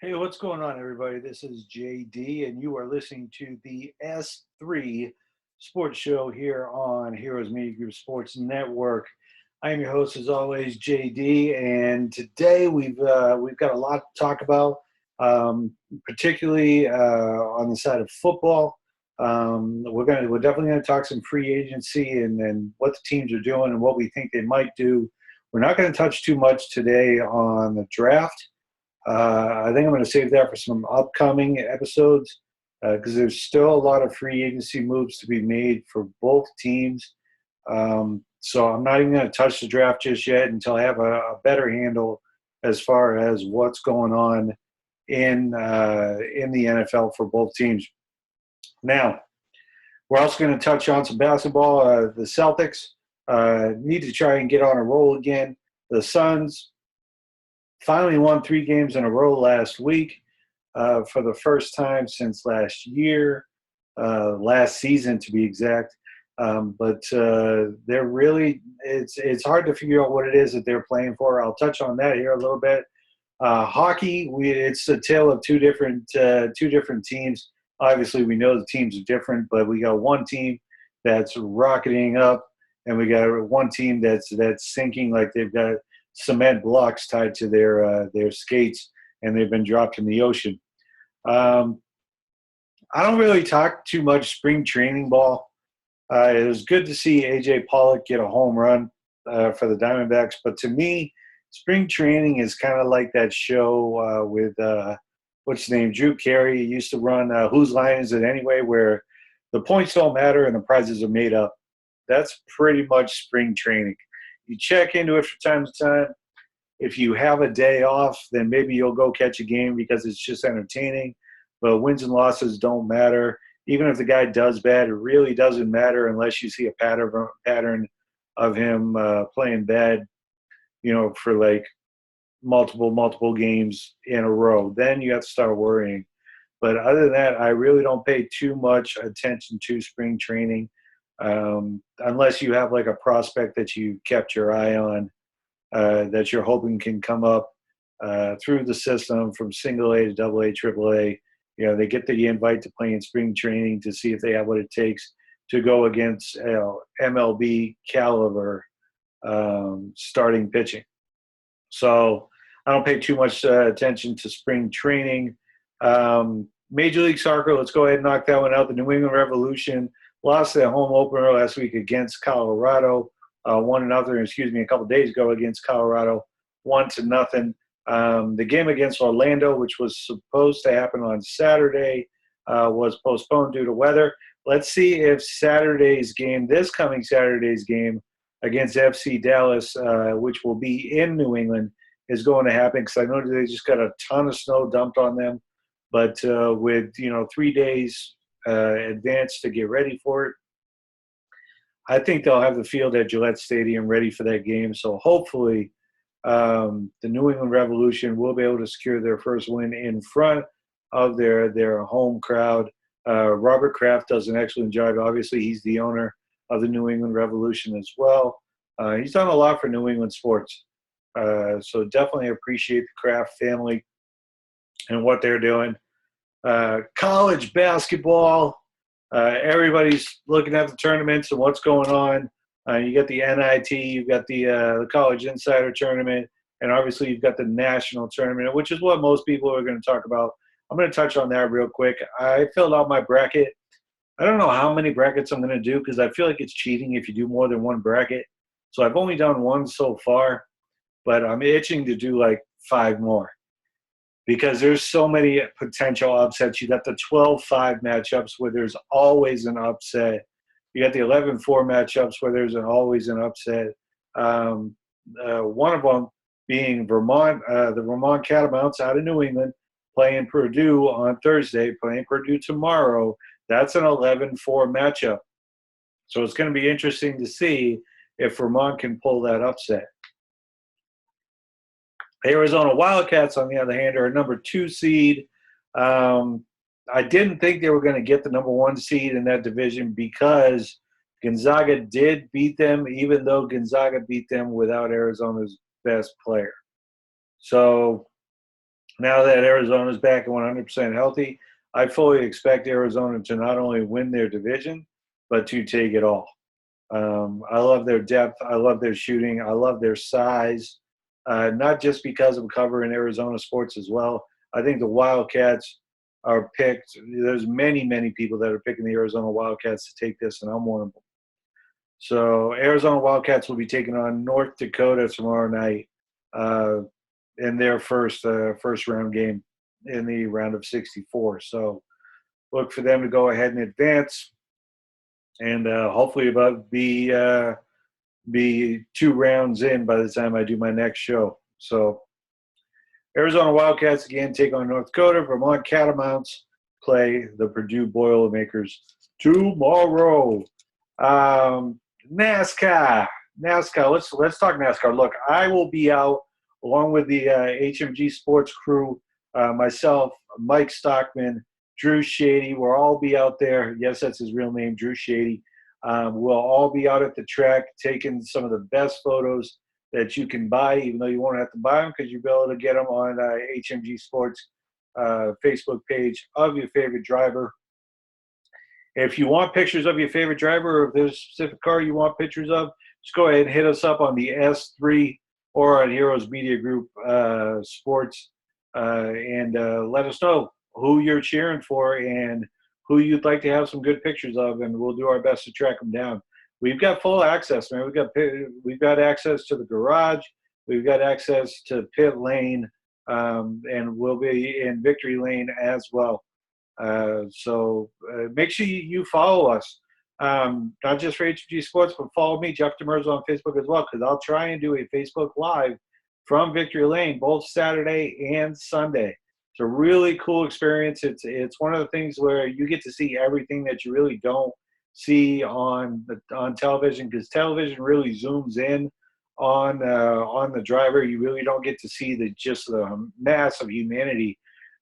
Hey, what's going on, everybody? This is JD, and you are listening to the S3 Sports Show here on Heroes Media Group Sports Network. I am your host, as always, JD, and today we've got a lot to talk about, particularly on the side of football. We're definitely gonna talk some free agency and what the teams are doing and what we think they might do. We're not going to touch too much today on the draft. I think I'm going to save that for some upcoming episodes because there's still a lot of free agency moves to be made for both teams. So I'm not even going to touch the draft just yet until I have a better handle as far as what's going on in the NFL for both teams. Now, we're also going to touch on some basketball. The Celtics need to try and get on a roll again. The Suns finally won 3 games in a row last week for the first time since last season to be exact. But they're really it's hard to figure out what it is that they're playing for. I'll touch on that here a little bit. Hockey, it's a tale of two different teams. Obviously, we know the teams are different, but we got one team that's rocketing up, and we got one team that's sinking like they've got cement blocks tied to their skates, and they've been dropped in the ocean. I don't really talk too much spring training ball. It was good to see A.J. Pollock get a home run for the Diamondbacks, but to me, spring training is kind of like that show with what's his name, Drew Carey. He used to run Whose Line Is It Anyway, where the points don't matter and the prizes are made up. That's pretty much spring training. You check into it from time to time. If you have a day off, then maybe you'll go catch a game because it's just entertaining. But wins and losses don't matter. Even if the guy does bad, it really doesn't matter unless you see a pattern of him playing bad, for like multiple games in a row. Then you have to start worrying. But other than that, I really don't pay too much attention to spring training. Unless you have like a prospect that you kept your eye on, that you're hoping can come up through the system from single A to double A, triple A. They get the invite to play in spring training to see if they have what it takes to go against MLB caliber starting pitching. So I don't pay too much attention to spring training. Major League Soccer, let's go ahead and knock that one out. The New England Revolution lost their home opener last week against Colorado, 1-0, a couple days ago against Colorado, 1-0. The game against Orlando, which was supposed to happen on Saturday, was postponed due to weather. Let's see if this coming Saturday's game against FC Dallas, which will be in New England, is going to happen, because I know they just got a ton of snow dumped on them. But with 3 days advance to get ready for it, I think they'll have the field at Gillette Stadium ready for that game. So hopefully the New England Revolution will be able to secure their first win in front of their home crowd. Robert Kraft does an excellent job. Obviously, he's the owner of the New England Revolution as well. He's done a lot for New England sports. So definitely appreciate the Kraft family and what they're doing. College basketball, everybody's looking at the tournaments and what's going on. You got the NIT, you've got the College Insider Tournament, and obviously you've got the National Tournament, which is what most people are going to talk about. I'm going to touch on that real quick. I filled out my bracket. I don't know how many brackets I'm going to do because I feel like it's cheating if you do more than one bracket. So I've only done one so far, but I'm itching to do like 5 more, because there's so many potential upsets. You got the 12-5 matchups where there's always an upset. You got the 11-4 matchups where there's always an upset. One of them being Vermont, the Vermont Catamounts out of New England, playing Purdue on Thursday, playing Purdue tomorrow. That's an 11-4 matchup. So it's going to be interesting to see if Vermont can pull that upset. Arizona Wildcats, on the other hand, are a number 2 seed. I didn't think they were going to get the number 1 seed in that division because Gonzaga did beat them, even though Gonzaga beat them without Arizona's best player. So Now that Arizona's back and 100% healthy, I fully expect Arizona to not only win their division, but to take it all. I love their depth. I love their shooting. I love their size, not just because I'm covering Arizona sports as well. I think the Wildcats are picked. There's many, many people that are picking the Arizona Wildcats to take this, and I'm one of them. So Arizona Wildcats will be taking on North Dakota tomorrow night uh, in their first round game in the round of 64. So look for them to go ahead and advance, and hopefully be 2 rounds in by the time I do my next show. So Arizona Wildcats again take on North Dakota. Vermont Catamounts play the Purdue Boilermakers tomorrow. NASCAR. Let's talk NASCAR. Look, I will be out along with the HMG Sports crew, myself, Mike Stockman, Drew Shady. We'll all be out there. Yes, that's his real name, Drew Shady. We'll all be out at the track taking some of the best photos that you can buy, even though you won't have to buy them because you'll be able to get them on HMG Sports Facebook page of your favorite driver. If you want pictures of your favorite driver, or if there's a specific car you want pictures of, just go ahead and hit us up on the S3 or on Heroes Media Group Sports and let us know who you're cheering for and who you'd like to have some good pictures of, and we'll do our best to track them down. We've got full access, man. We've got access to the garage. We've got access to pit lane, and we'll be in victory lane as well. So make sure you follow us, not just for HG Sports, but follow me, Jeff Demers, on Facebook as well, because I'll try and do a Facebook Live from Victory Lane both Saturday and Sunday. It's a really cool experience. It's one of the things where you get to see everything that you really don't see on television, because television really zooms in on the driver. You really don't get to see the mass of humanity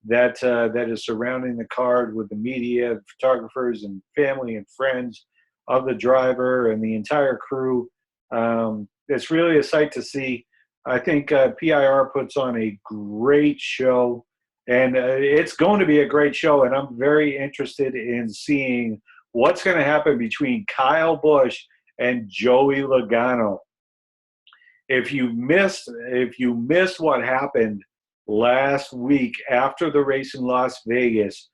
that is surrounding the card, with the media, photographers, and family and friends of the driver and the entire crew. It's really a sight to see. I think PIR puts on a great show, and it's going to be a great show, and I'm very interested in seeing what's going to happen between Kyle Busch and Joey Logano. If you missed what happened last week after the race in Las Vegas,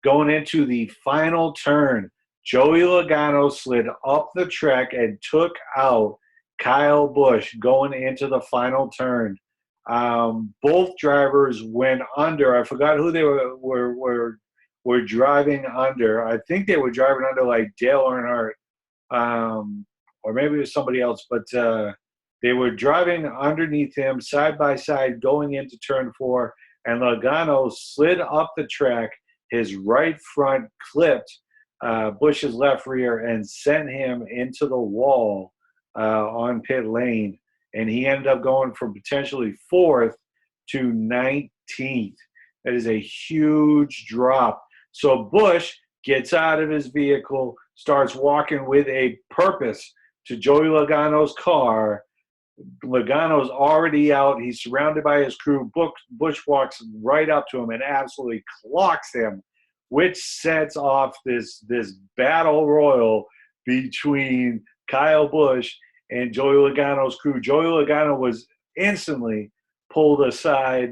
going into the final turn, Joey Logano slid up the track and took out Kyle Busch going into the final turn. Both drivers went under. I forgot who they were driving under. I think they were driving under like Dale Earnhardt, or maybe it was somebody else, but they were driving underneath him side by side going into turn 4, and Logano slid up the track. His right front clipped Busch's left rear and sent him into the wall on pit lane, and he ended up going from potentially 4th to 19th. That is a huge drop. So Busch gets out of his vehicle, starts walking with a purpose to Joey Logano's car. Logano's already out. He's surrounded by his crew. Busch walks right up to him and absolutely clocks him, which sets off this battle royal between Kyle Busch and Joey Logano's crew. Joey Logano was instantly pulled aside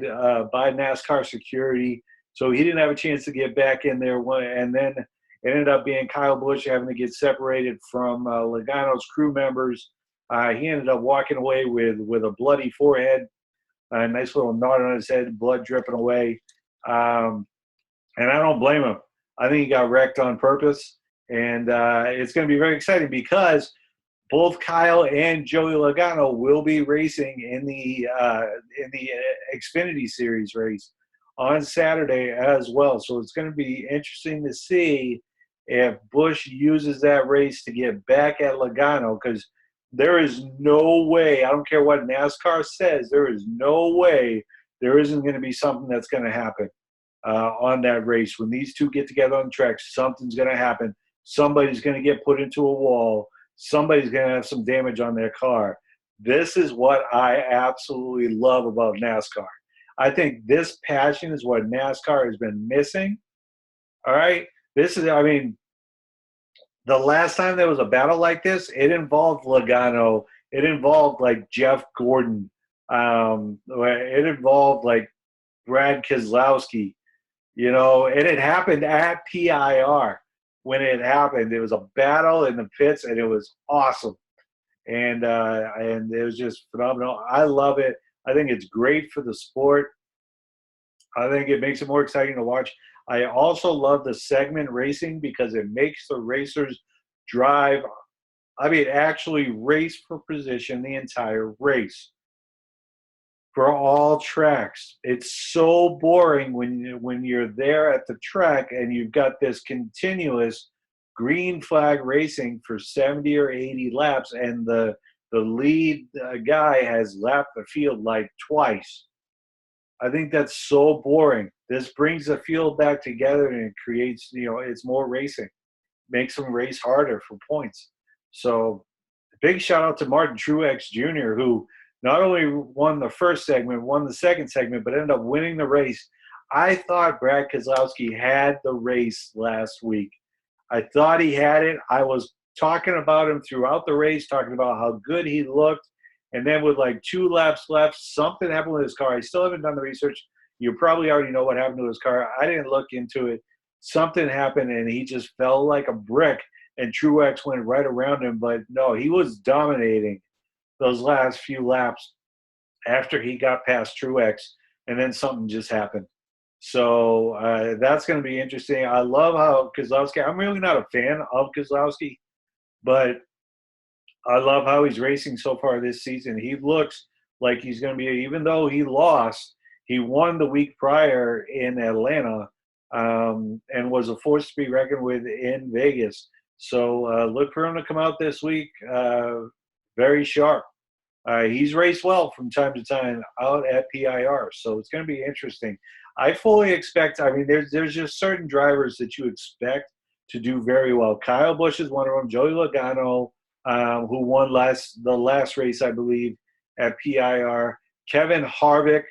by NASCAR security, so he didn't have a chance to get back in there. And then it ended up being Kyle Busch having to get separated from Logano's crew members. He ended up walking away with a bloody forehead, a nice little knot on his head, blood dripping away. And I don't blame him. I think he got wrecked on purpose. And it's going to be very exciting because both Kyle and Joey Logano will be racing in the Xfinity Series race on Saturday as well. So it's going to be interesting to see if Busch uses that race to get back at Logano, because there is no way, I don't care what NASCAR says, there is no way there isn't going to be something that's going to happen on that race. When these two get together on the track, something's going to happen. Somebody's going to get put into a wall. Somebody's going to have some damage on their car. This is what I absolutely love about NASCAR. I think this passion is what NASCAR has been missing. All right. This is, I mean, the last time there was a battle like this, it involved Logano. It involved like Jeff Gordon. It involved like Brad Keselowski. And it happened at PIR. When it happened, it was a battle in the pits, and it was awesome. And it was just phenomenal. I love it. I think it's great for the sport. I think it makes it more exciting to watch. I also love the segment racing because it makes the racers drive. I mean, actually race for position the entire race for all tracks. It's so boring when you're there at the track and you've got this continuous green flag racing for 70 or 80 laps, and the lead guy has lapped the field like twice. I think that's so boring. This brings the field back together, and it creates, it's more racing, makes them race harder for points. So big shout out to Martin Truex Jr., who not only won the first segment, won the second segment, but ended up winning the race. I thought Brad Keselowski had the race last week. I thought he had it. I was talking about him throughout the race, talking about how good he looked. And then with like 2 laps left, something happened with his car. I still haven't done the research. You probably already know what happened to his car. I didn't look into it. Something happened, and he just fell like a brick, and Truex went right around him. But no, he was dominating those last few laps after he got past Truex, and then something just happened. So that's going to be interesting. I love how Keselowski – I'm really not a fan of Keselowski, but I love how he's racing so far this season. He looks like he's going to be – even though he lost, he won the week prior in Atlanta and was a force to be reckoned with in Vegas. So look for him to come out this week very sharp. He's raced well from time to time out at PIR, so it's going to be interesting. I fully expect – I mean, there's just certain drivers that you expect to do very well. Kyle Busch is one of them. Joey Logano, who won the last race, I believe, at PIR. Kevin Harvick,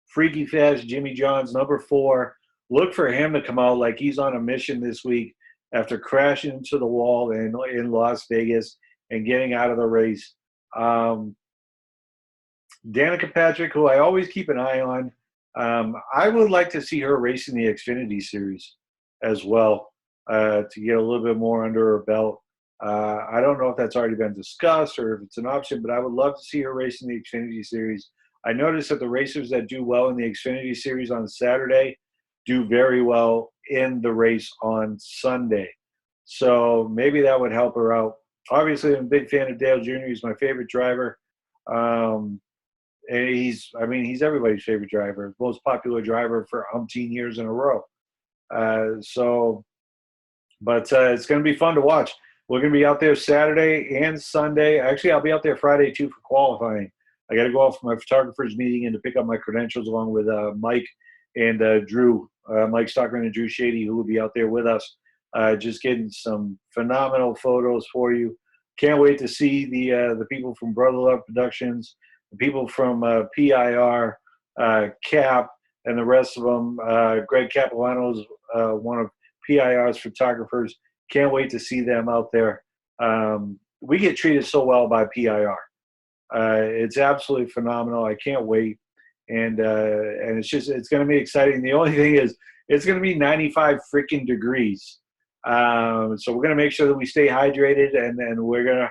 Freaky Fast Jimmy John's number 4. Look for him to come out like he's on a mission this week after crashing into the wall in Las Vegas and getting out of the race. Danica Patrick, who I always keep an eye on, I would like to see her race in the Xfinity Series as well to get a little bit more under her belt. I don't know if that's already been discussed or if it's an option, but I would love to see her race in the Xfinity Series. I noticed that the racers that do well in the Xfinity Series on Saturday do very well in the race on Sunday. So maybe that would help her out. Obviously, I'm a big fan of Dale Jr. He's my favorite driver. And he's everybody's favorite driver, most popular driver for umpteen years in a row. But it's going to be fun to watch. We're going to be out there Saturday and Sunday. Actually, I'll be out there Friday, too, for qualifying. I got to go off for my photographer's meeting and to pick up my credentials along with Mike and Drew, Mike Stockman and Drew Shady, who will be out there with us, just getting some phenomenal photos for you. Can't wait to see the people from Brother Love Productions, the people from PIR, Cap, and the rest of them. Greg Capilano's one of PIR's photographers. Can't wait to see them out there. We get treated so well by PIR. It's absolutely phenomenal. I can't wait. And it's going to be exciting. The only thing is it's going to be 95 freaking degrees. So we're going to make sure that we stay hydrated, and then we're going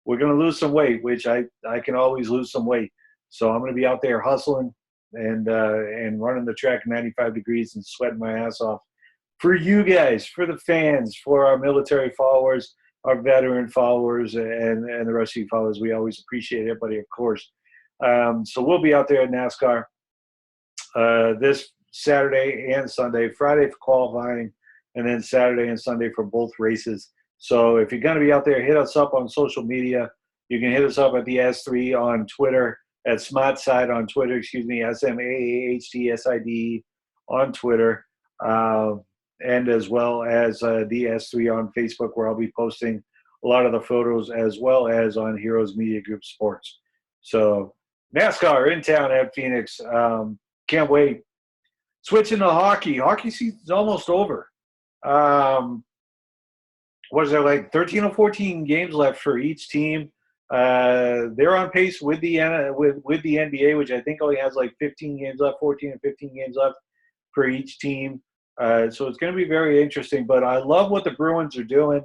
to lose some weight, which I can always lose some weight. So I'm going to be out there hustling and running the track 95 degrees and sweating my ass off for you guys, for the fans, for our military followers, our veteran followers, and the rest of you followers. We always appreciate everybody, of course. So we'll be out there at NASCAR this Saturday and Sunday, Friday for qualifying, and then Saturday and Sunday for both races. So if you're going to be out there, hit us up on social media. You can hit us up at the S3 on Twitter, at SmartSide on Twitter, SMAAHTSID on Twitter, and as well as the S3 on Facebook, where I'll be posting a lot of the photos, as well as on Heroes Media Group Sports. So NASCAR in town at Phoenix. Can't wait. Switching to hockey. Hockey season's almost over. Um, what is there, like 13 or 14 games left for each team? They're on pace with the with the NBA, which I think only has like 15 games left, 14 or 15 games left for each team. So it's going to be very interesting. But I love what the Bruins are doing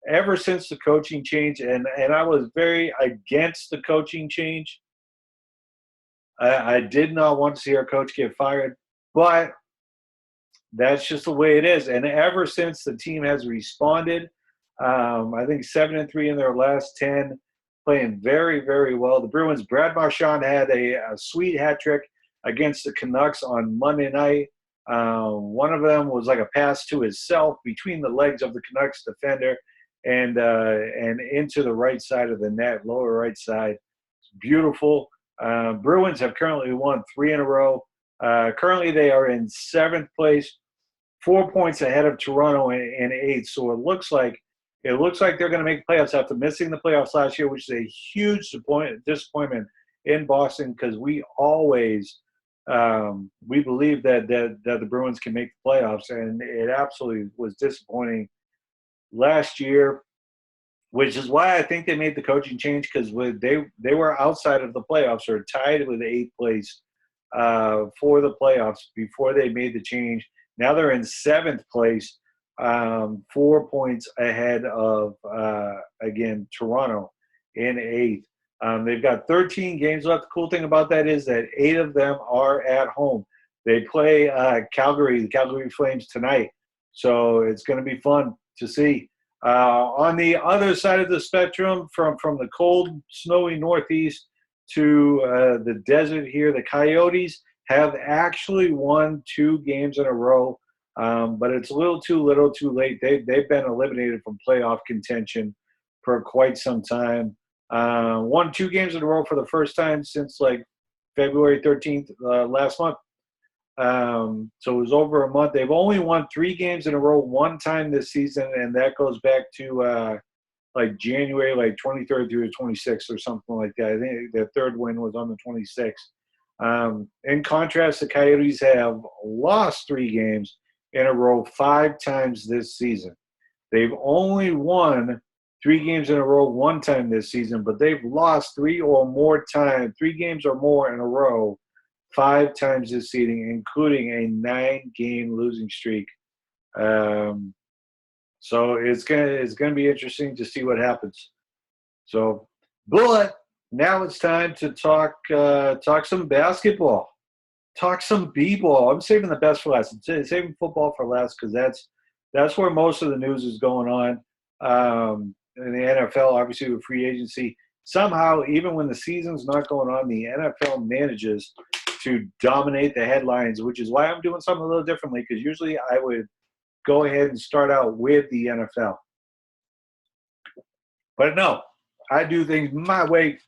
ever since the coaching change, and I was very against the coaching change. I did not want to see our coach get fired, but that's just the way it is. And ever since the team has responded, I think 7-3 in their last 10, playing very, very well. The Bruins, Brad Marchand had a sweet hat trick against the Canucks on Monday night. One of them was like a pass to himself between the legs of the Canucks defender and into the right side of the net, lower right side. It's beautiful. Bruins have currently won 3 in a row. Currently, they are in 7th place, 4 points ahead of Toronto in 8th. So it looks like they're going to make playoffs after missing the playoffs last year, which is a huge disappointment in Boston because we always we believe that the Bruins can make the playoffs, and it absolutely was disappointing last year, which is why I think they made the coaching change because they were outside of the playoffs or tied with 8th place for the playoffs before they made the change. Now they're in 7th place, 4 points ahead of, again, Toronto in 8th. They've got 13 games left. The cool thing about that is that 8 of them are at home. They play the Calgary Flames tonight. So it's going to be fun to see. On the other side of the spectrum, from the cold, snowy Northeast to the desert here, the Coyotes have actually won 2 games in a row, but it's a little too late. They've been eliminated from playoff contention for quite some time. Won 2 games in a row for the first time since like February 13th last month. So it was over a month. They've only won 3 games in a row one time this season, and that goes back to like January, like 23rd through the 26th or something like that. I think their third win was on the 26th. In contrast, the Coyotes have lost 3 games in a row 5 times this season. They've only won 3 games in a row one time this season, but they've lost 3 games or more in a row 5 times this season, including a 9-game losing streak. So it's gonna be interesting to see what happens. So, but now it's time to talk some basketball, talk some b-ball. I'm saving the best for last. I'm saving football for last because that's where most of the news is going on. In the NFL, obviously with free agency, somehow even when the season's not going on, the NFL manages to dominate the headlines, which is why I'm doing something a little differently, because usually I would go ahead and start out with the NFL. But no, I do things my way.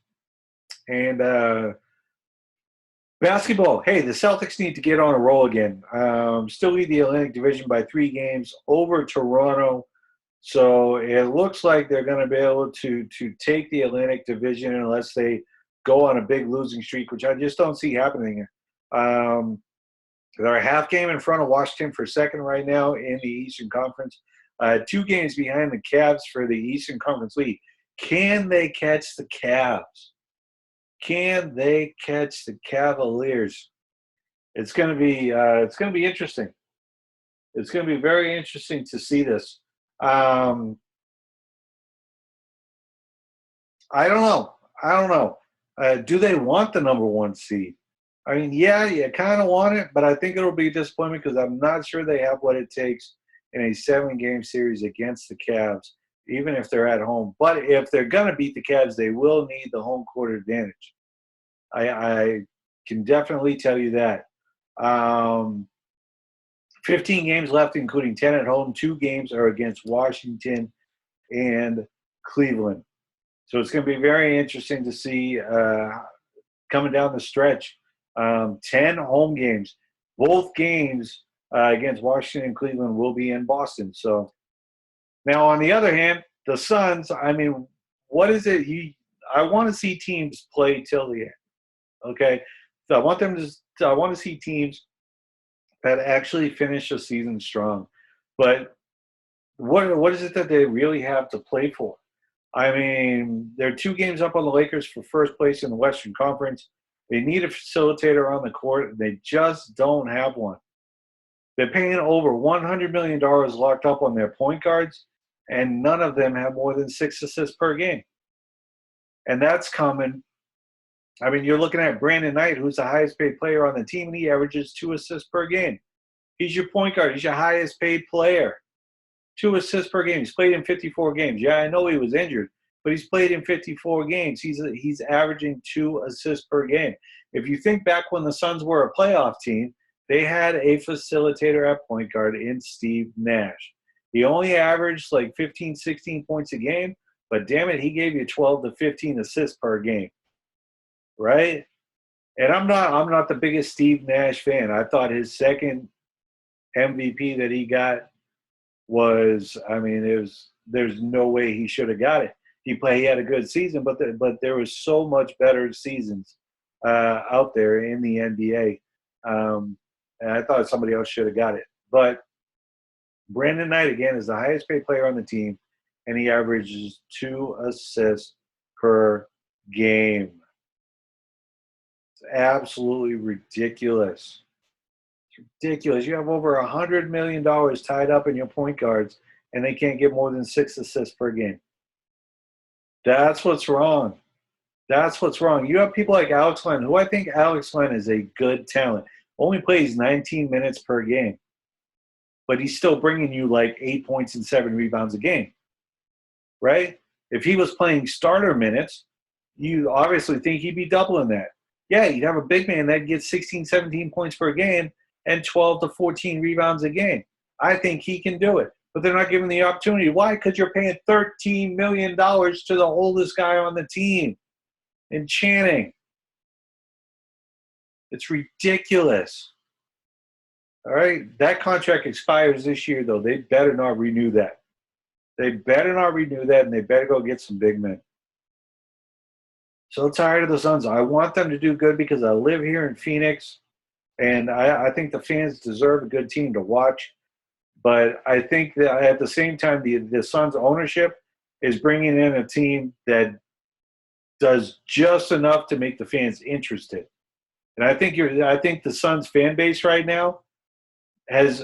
And basketball, hey, the Celtics need to get on a roll again. Still lead the Atlantic Division by 3 games over Toronto. So it looks like they're going to be able to take the Atlantic Division unless they go on a big losing streak, which I just don't see happening. They're a half game in front of Washington for second right now in the Eastern Conference. 2 games behind the Cavs for the Eastern Conference lead. Can they catch the Cavs? Can they catch the Cavaliers? It's going to be interesting. It's going to be very interesting to see this. I don't know. Do they want the number 1 seed? I mean, yeah, you kind of want it, but I think it'll be a disappointment because I'm not sure they have what it takes in a 7-game series against the Cavs, even if they're at home. But if they're going to beat the Cavs, they will need the home court advantage. I can definitely tell you that. 15 games left, including 10 at home. 2 games are against Washington and Cleveland. So it's going to be very interesting to see coming down the stretch. 10 home games. Both games against Washington and Cleveland will be in Boston. So now, on the other hand, the Suns, I mean, what is it? I want to see teams play till the end. Okay? I want them to. I want to see teams that actually finish the season strong. But what is it that they really have to play for? I mean, they're 2 games up on the Lakers for first place in the Western Conference. They need a facilitator on the court, and they just don't have one. They're paying over $100 million locked up on their point guards, and none of them have more than 6 assists per game. And that's coming. I mean, you're looking at Brandon Knight, who's the highest paid player on the team, and he averages 2 assists per game. He's your point guard. He's your highest paid player. 2 assists per game. He's played in 54 games. Yeah, I know he was injured, but he's played in 54 games. He's averaging 2 assists per game. If you think back when the Suns were a playoff team, they had a facilitator at point guard in Steve Nash. He only averaged like 15, 16 points a game, but damn it, he gave you 12 to 15 assists per game, right? And I'm not the biggest Steve Nash fan. I thought his second MVP that he got was, I mean, there's no way he should have got it. He had a good season, but there was so much better seasons out there in the NBA. And I thought somebody else should have got it. But Brandon Knight, again, is the highest paid player on the team, and he averages 2 assists per game. It's absolutely ridiculous. It's ridiculous. You have over $100 million tied up in your point guards, and they can't get more than 6 assists per game. That's what's wrong. That's what's wrong. You have people like Alex Len, who I think Alex Len is a good talent. Only plays 19 minutes per game, but he's still bringing you like 8 points and 7 rebounds a game, right? If he was playing starter minutes, you obviously think he'd be doubling that. Yeah, you'd have a big man that gets 16, 17 points per game and 12 to 14 rebounds a game. I think he can do it, but they're not giving the opportunity. Why? Because you're paying $13 million to the oldest guy on the team in Channing. It's ridiculous. All right? That contract expires this year, though. They better not renew that. They better not renew that, and they better go get some big men. So tired of the Suns. I want them to do good because I live here in Phoenix, and I think the fans deserve a good team to watch. But I think that at the same time, the Suns ownership is bringing in a team that does just enough to make the fans interested. And I think the Suns fan base right now has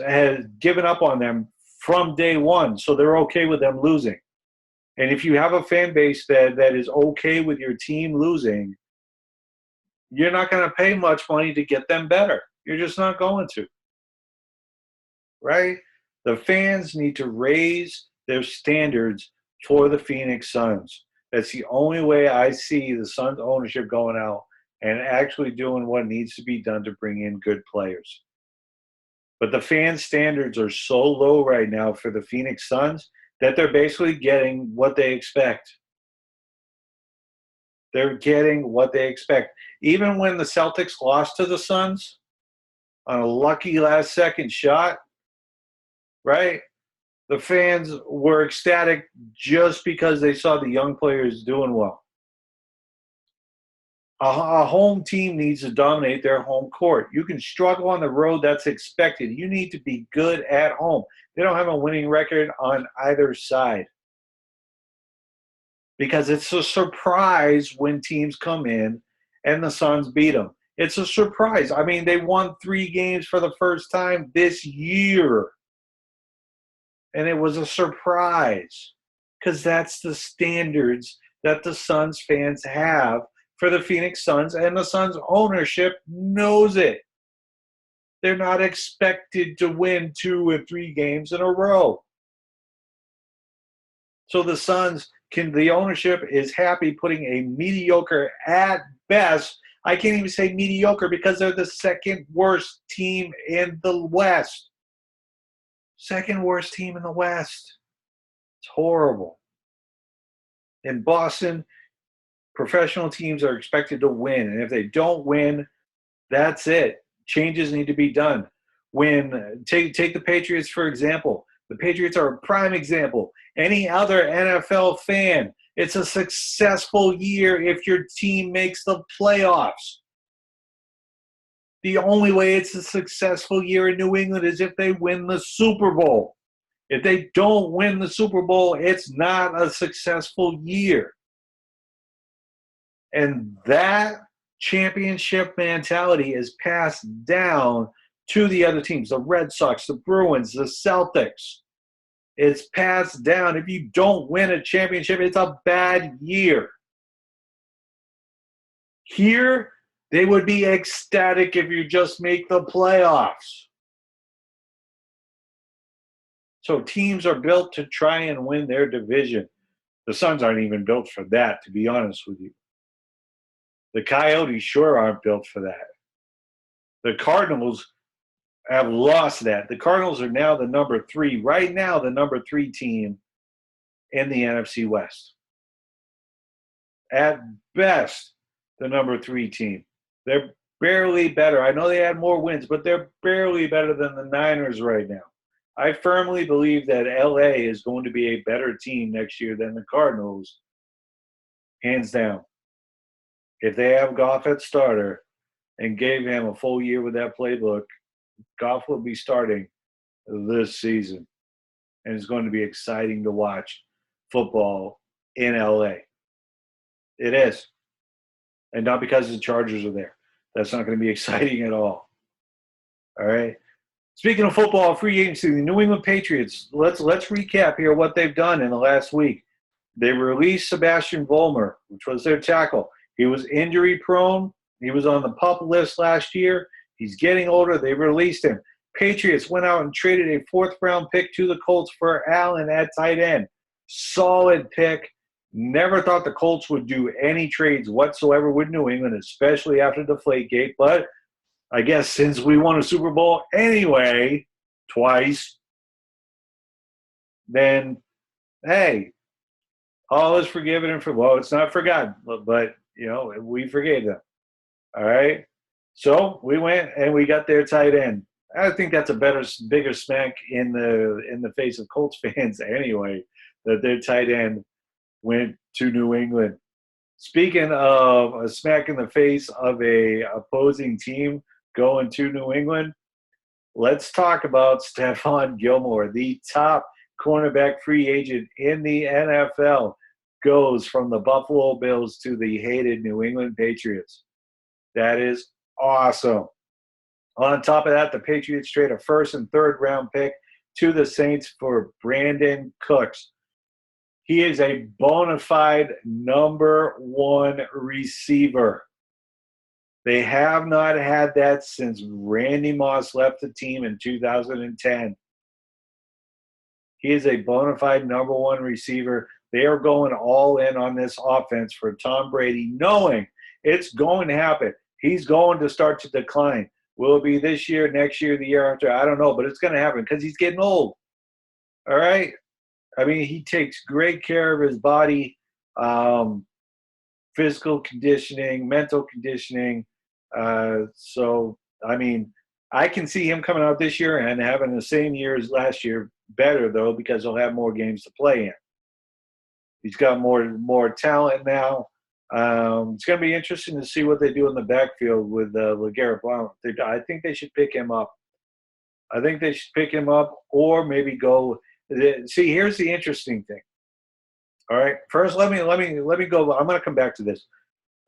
given up on them from day one, so they're okay with them losing. And if you have a fan base that is okay with your team losing, you're not going to pay much money to get them better. You're just not going to. Right? The fans need to raise their standards for the Phoenix Suns. That's the only way I see the Suns ownership going out and actually doing what needs to be done to bring in good players. But the fan standards are so low right now for the Phoenix Suns that they're basically getting what they expect. They're getting what they expect. Even when the Celtics lost to the Suns on a lucky last-second shot, right, the fans were ecstatic just because they saw the young players doing well. A home team needs to dominate their home court. You can struggle on the road. That's expected. You need to be good at home. They don't have a winning record on either side because it's a surprise when teams come in and the Suns beat them. It's a surprise. I mean, they won 3 games for the first time this year, and it was a surprise because that's the standards that the Suns fans have for the Phoenix Suns, and the Suns ownership knows it. They're not expected to win 2 or 3 games in a row. So the Suns the ownership is happy putting a mediocre at best. I can't even say mediocre because they're the second worst team in the West. Second worst team in the West. It's horrible. In Boston, professional teams are expected to win, and if they don't win, that's it. Changes need to be done. Take the Patriots, for example. The Patriots are a prime example. Any other NFL fan, it's a successful year if your team makes the playoffs. The only way it's a successful year in New England is if they win the Super Bowl. If they don't win the Super Bowl, it's not a successful year. And that championship mentality is passed down to the other teams, the Red Sox, the Bruins, the Celtics. It's passed down. If you don't win a championship, it's a bad year. Here, they would be ecstatic if you just make the playoffs. So teams are built to try and win their division. The Suns aren't even built for that, to be honest with you. The Coyotes sure aren't built for that. The Cardinals have lost that. The Cardinals are now the number 3, right now the number 3 team in the NFC West. At best, the number 3 team. They're barely better. I know they had more wins, but they're barely better than the Niners right now. I firmly believe that LA is going to be a better team next year than the Cardinals, hands down. If they have Goff at starter and gave him a full year with that playbook, Goff will be starting this season. And it's going to be exciting to watch football in LA. It is. And not because the Chargers are there. That's not going to be exciting at all. All right. Speaking of football, free agency, the New England Patriots, let's recap here what they've done in the last week. They released Sebastian Vollmer, which was their tackle. He was injury prone. He was on the PUP list last year. He's getting older. They released him. Patriots went out and traded a 4th-round pick to the Colts for Allen at tight end. Solid pick. Never thought the Colts would do any trades whatsoever with New England, especially after Deflategate. But I guess since we won a Super Bowl anyway, twice, then, hey, all is forgiven and well, it's not forgotten, but we forgave them. All right? So we went and we got their tight end. I think that's a bigger smack in the face of Colts fans anyway, that their tight end went to New England. Speaking of a smack in the face of a opposing team going to New England, let's talk about Stephon Gilmore, the top cornerback free agent in the NFL, goes from the Buffalo Bills to the hated New England Patriots. That is awesome. On top of that, the Patriots trade a 1st and 3rd round pick to the Saints for Brandon Cooks. He is a bona fide number 1 receiver. They have not had that since Randy Moss left the team in 2010. He is a bona fide number 1 receiver. They are going all in on this offense for Tom Brady, knowing it's going to happen. He's going to start to decline. Will it be this year, next year, the year after? I don't know, but it's going to happen because he's getting old. All right? I mean, he takes great care of his body, physical conditioning, mental conditioning. So, I mean, I can see him coming out this year and having the same year as last year. Better, though, because he'll have more games to play in. He's got more talent now. It's going to be interesting to see what they do in the backfield with LeGarrette Blount. I think they should pick him up. Or maybe go. See, here's the interesting thing. All right, first let me go. I'm going to come back to this.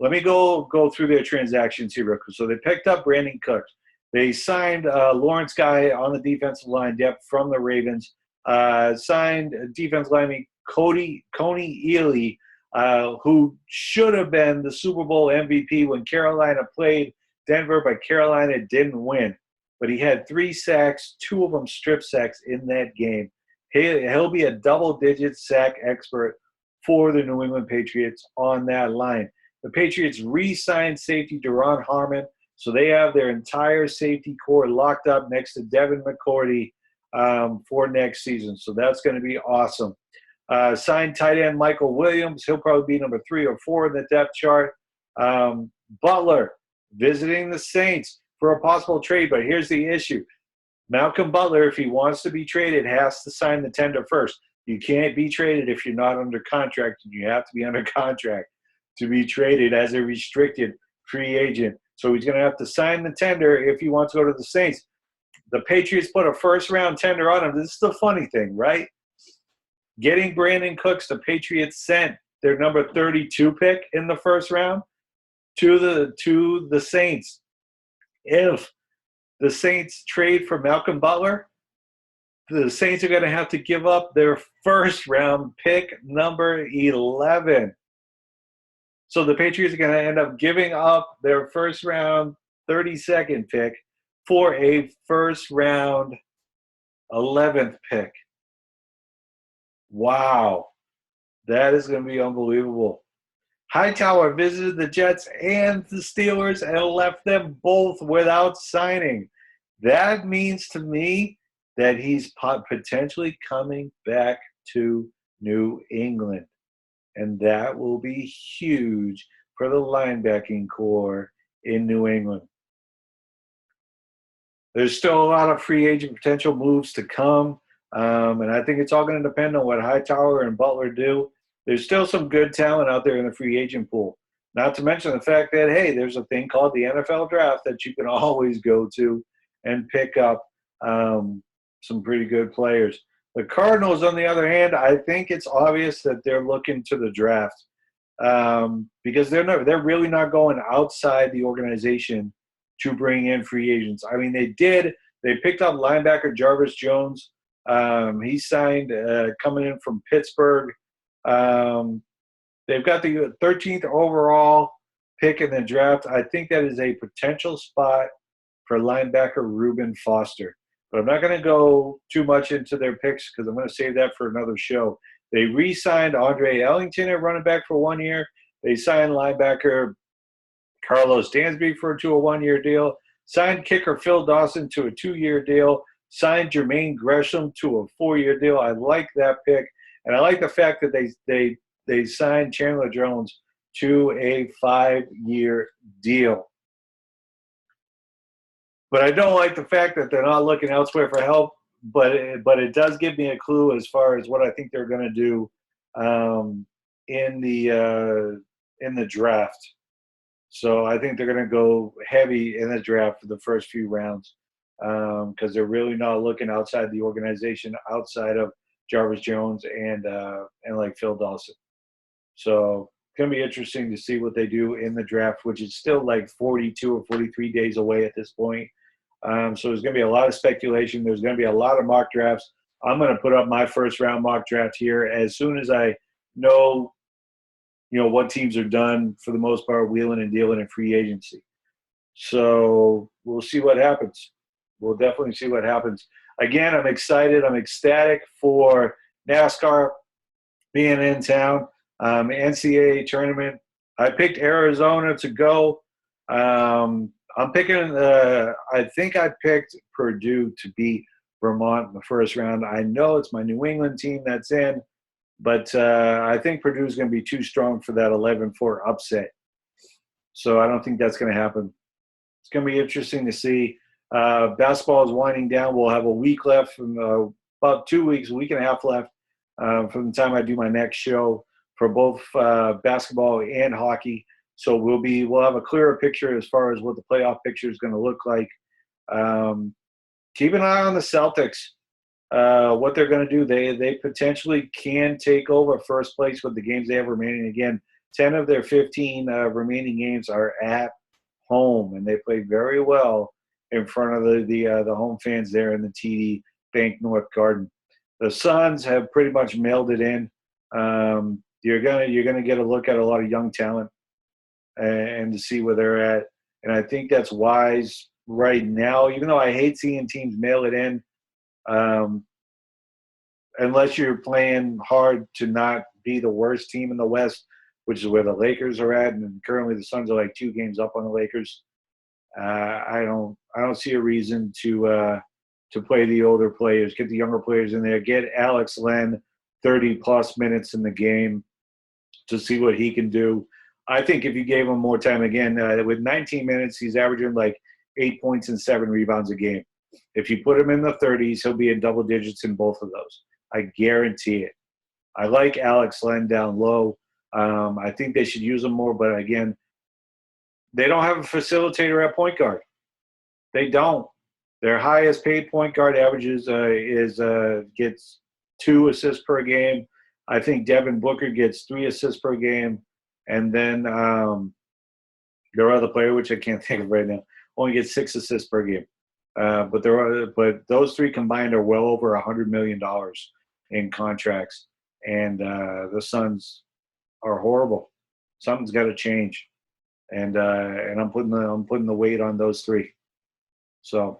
Let me go through their transactions here real quick. So they picked up Brandon Cooks. They signed Lawrence Guy on the defensive line depth from the Ravens. Signed defensive lineman Coney Ely, who should have been the Super Bowl MVP when Carolina played Denver, but Carolina didn't win. But he had 3 sacks, 2 of them strip sacks in that game. He'll be a double-digit sack expert for the New England Patriots on that line. The Patriots re-signed safety Deron Harmon, so they have their entire safety core locked up next to Devin McCourty for next season. So that's going to be awesome. Signed tight end Michael Williams. He'll probably be number 3 or 4 in the depth chart. Butler visiting the Saints for a possible trade, but here's the issue. Malcolm Butler, if he wants to be traded, has to sign the tender first. You can't be traded if you're not under contract, and you have to be under contract to be traded as a restricted free agent. So he's going to have to sign the tender if he wants to go to the Saints. The Patriots put a first-round tender on him. This is the funny thing, right? Getting Brandon Cooks, the Patriots sent their number 32 pick in the first round to the Saints. If the Saints trade for Malcolm Butler, the Saints are going to have to give up their first-round pick, number 11. So the Patriots are going to end up giving up their first-round 32nd pick for a first-round 11th pick. Wow. That is going to be unbelievable. Hightower visited the Jets and the Steelers and left them both without signing. That means to me that he's potentially coming back to New England. And that will be huge for the linebacking core in New England. There's still a lot of free agent potential moves to come. And I think it's all going to depend on what Hightower and Butler do. There's still some good talent out there in the free agent pool. Not to mention the fact that, hey, there's a thing called the NFL draft that you can always go to and pick up some pretty good players. The Cardinals, on the other hand, I think it's obvious that they're looking to the draft because they're really not going outside the organization to bring in free agents. I mean, they did. They picked up linebacker Jarvis Jones. He signed coming in from Pittsburgh. They've got the 13th overall pick in the draft. I think that is a potential spot for linebacker Reuben Foster. But I'm not going to go too much into their picks because I'm going to save that for another show. They re-signed Andre Ellington at running back for 1 year. They signed linebacker Carlos Dansby to a 1-year deal. Signed kicker Phil Dawson to a 2-year deal. Signed Jermaine Gresham to a 4-year deal. I like that pick. And I like the fact that they signed Chandler Jones to a 5-year deal. But I don't like the fact that they're not looking elsewhere for help. But it does give me a clue as far as what I think they're going to do in the draft. So I think they're going to go heavy in the draft for the first few rounds because they're really not looking outside the organization, outside of Jarvis Jones and like Phil Dawson. So it's going to be interesting to see what they do in the draft, which is still like 42 or 43 days away at this point. So there's going to be a lot of speculation. There's going to be a lot of mock drafts. I'm going to put up my first-round mock draft here as soon as I know, what teams are done for the most part, wheeling and dealing in free agency. So we'll see what happens. We'll definitely see what happens. Again, I'm excited. I'm ecstatic for NASCAR being in town. NCAA Tournament. I picked Arizona to go. I'm picking I think I picked Purdue to beat Vermont in the first round. I know it's my New England team that's in, but I think Purdue is going to be too strong for that 11-4 upset. So I don't think that's going to happen. It's going to be interesting to see. Basketball is winding down. We'll have a week left, from about 2 weeks, a week and a half left from the time I do my next show for both basketball and hockey. So we'll have a clearer picture as far as what the playoff picture is going to look like. Keep an eye on the Celtics, what they're going to do. They potentially can take over first place with the games they have remaining. Again, 10 of their 15 remaining games are at home, and they play very well in front of the home fans there in the TD Bank North Garden. The Suns have pretty much mailed it in. You're gonna get a look at a lot of young talent and to see where they're at. And I think that's wise right now, even though I hate seeing teams mail it in, unless you're playing hard to not be the worst team in the West, which is where the Lakers are at. And currently the Suns are like 2 games up on the Lakers. I don't see a reason to play the older players, get the younger players in there, get Alex Len 30-plus minutes in the game to see what he can do. I think if you gave him more time, again, with 19 minutes, he's averaging like 8 points and 7 rebounds a game. If you put him in the 30s, he'll be in double digits in both of those. I guarantee it. I like Alex Len down low. I think they should use him more, but again, They don't have a facilitator at point guard. They don't. Their highest paid point guard averages gets 2 assists per game. I think Devin Booker gets 3 assists per game, and then their other player, which I can't think of right now, only gets 6 assists per game. But those 3 combined are well over $100 million in contracts, and the Suns are horrible. Something's got to change, and I'm putting the weight on those 3. So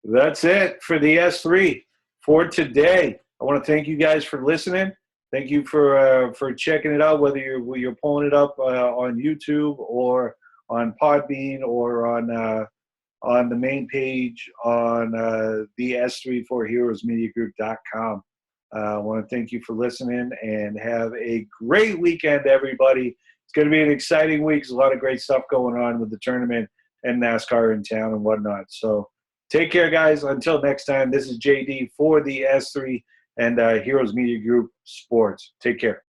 that's it for the S3 for today. I want to thank you guys for listening. Thank you for checking it out, whether you're pulling it up on YouTube or on Podbean or on the main page on the S34HeroesMediaGroup.com. I want to thank you for listening and have a great weekend, everybody. It's going to be an exciting week. There's a lot of great stuff going on with the tournament and NASCAR in town and whatnot. So take care, guys. Until next time, this is JD for the S3 and Heroes Media Group Sports. Take care.